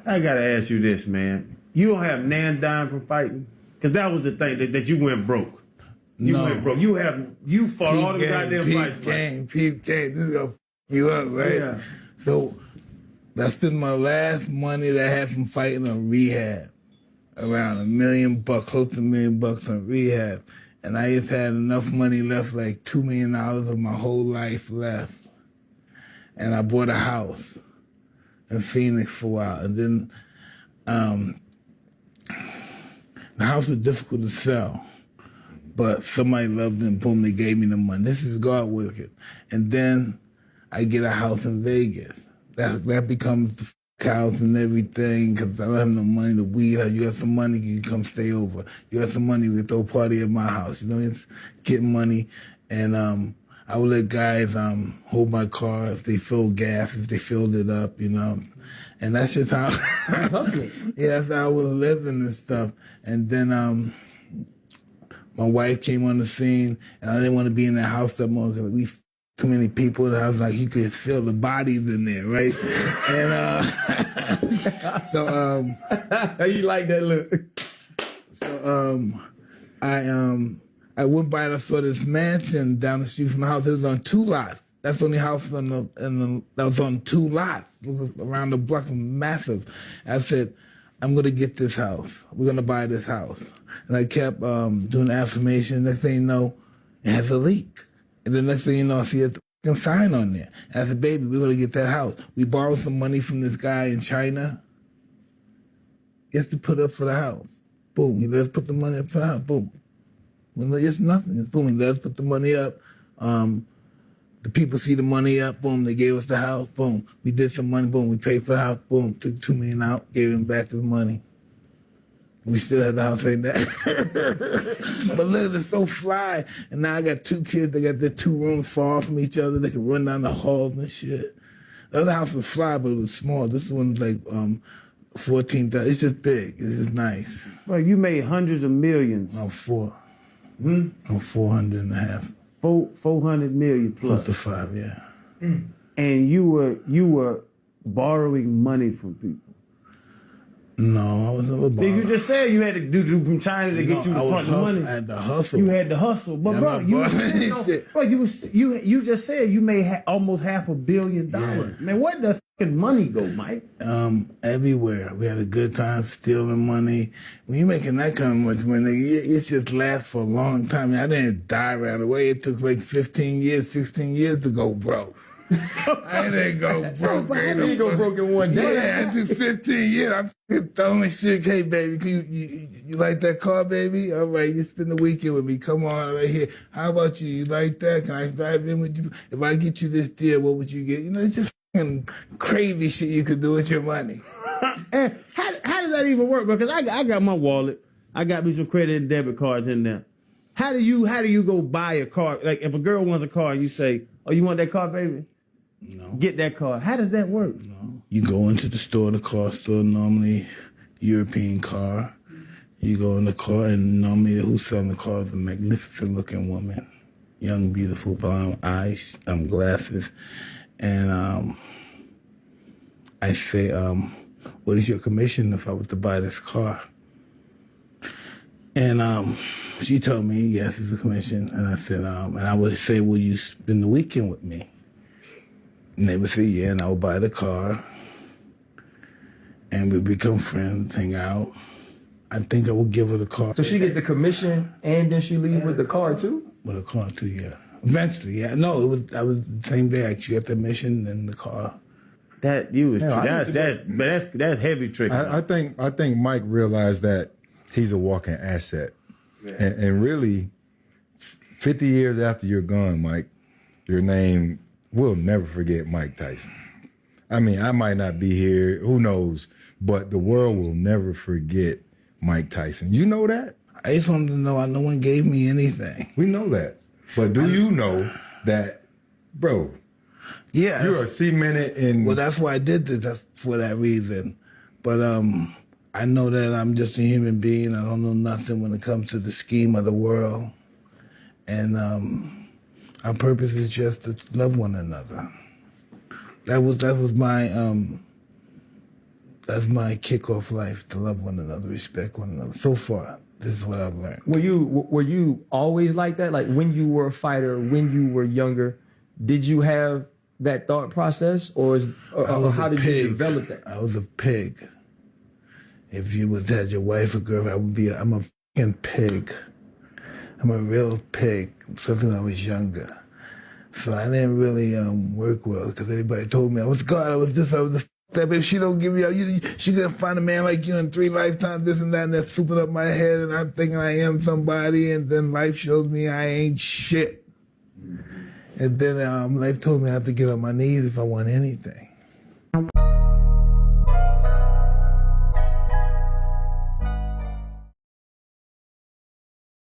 I gotta ask you this, man. You don't have nan dime from fighting? Because that was the thing, that you went broke. You went broke. You fought all the goddamn fights. Peep game. This is gonna f you up, right? Yeah. So that's been my last money that I had from fighting on rehab. Around $1 million, close to $1 million on rehab. And I just had enough money left, like $2 million of my whole life left. And I bought a house in Phoenix for a while. And then the house was difficult to sell, but somebody loved it and boom, they gave me the money. This is God working. And then I get a house in Vegas. That becomes the house and everything, because I don't have no money to weed. You got some money, you can come stay over. You got some money, we throw a party at my house. You know, it's getting money. And I would let guys hold my car if they filled gas, if they filled it up, you know. And that's just how, yeah, that's how I was living and stuff. And then my wife came on the scene, and I didn't want to be in that house that more because we too many people. And I was like, you could feel the bodies in there, right? And so you like that look? So I went by and I saw this mansion down the street from the house. It was on 2 lots. That's the only house that was on 2 lots. It was around the block, massive. I said, I'm gonna get this house. We're gonna buy this house. And I kept doing affirmation. Next thing you know, it has a leak. And the next thing you know, I see a fucking sign on there. And I said, baby, we're gonna get that house. We borrowed some money from this guy in China. He has to put up for the house. Boom, he let us put the money up for the house. Boom. Well, it's nothing. It's boom, he let us put the money up. The people see the money up, boom, they gave us the house, boom. We did some money, boom, we paid for the house, boom, took $2 million out, gave him back his money. We still have the house right now. But look, it's so fly. And now I got 2 kids, they got their 2 rooms far from each other, they can run down the halls and shit. The other house was fly, but it was small. This one's like 14,000, it's just big, it's just nice. Well, you made hundreds of millions. I'm 400 and a half. 400 million plus. Up to 5, yeah. And you were borrowing money from people. No, I was never borrowing. You just said you had to do from China to get you the fucking money. I had to hustle. You had to hustle, but bro, you just said you made almost $500 million. Yeah. Man, where the fucking money go, Mike? Everywhere. We had a good time stealing money. When you're making that kind of much money, it just lasts for a long time. I didn't die right away. It took like 15 years, 16 years to go broke. I didn't go broke. But how did you go broke in one day? Yeah, I did 15 years. I'm throwing shit. Hey, baby, you like that car, baby? All right, you spend the weekend with me. Come on, right here. How about you? You like that? Can I drive in with you? If I get you this deal, what would you get? You know, it's just crazy shit you could do with your money. And how does that even work? Because I got my wallet. I got me some credit and debit cards in there. How do you go buy a car? Like if a girl wants a car and you say, oh, you want that car, baby? No. Get that car. How does that work? No. You go into the store, the car store, normally European car. You go in the car, and normally who's selling the car is a magnificent looking woman. Young, beautiful, blonde eyes, glasses. And I say, what is your commission if I were to buy this car? And she told me, yes, it's a commission. And I said, and I would say, will you spend the weekend with me? And they would say, yeah, and I would buy the car. And we'd become friends, hang out. I think I would give her the car. So she get the commission and then she leave with the car too? With a car too, yeah. Eventually, yeah. No, I was the same day. She got the mission and the car. That's heavy trick. I think Mike realized that he's a walking asset. Yeah. And really, 50 years after you're gone, Mike, your name, we'll never forget Mike Tyson. I mean, I might not be here, who knows, but the world will never forget Mike Tyson. You know that? I just wanted to know, no one gave me anything. We know that. But do you know that, bro, yeah, you are cemented in... Well, that's why I did this, that's for that reason. But I know that I'm just a human being. I don't know nothing when it comes to the scheme of the world. And our purpose is just to love one another. That was my That's my kickoff life, to love one another, respect one another. So far, this is what I've learned. Were you always like that? Like when you were a fighter, when you were younger, did you have that thought process, or how did you develop that? I was a pig. If you would had your wife or girl, I'm a fucking pig. I'm a real pig, especially when I was younger. So I didn't really work well because everybody told me I was God, I was this, I was the that. If she don't give you, she gonna find a man like you in 3 lifetimes, this and that, and that's souping up my head, and I'm thinking I am somebody, and then life shows me I ain't shit. And then life told me I have to get on my knees if I want anything.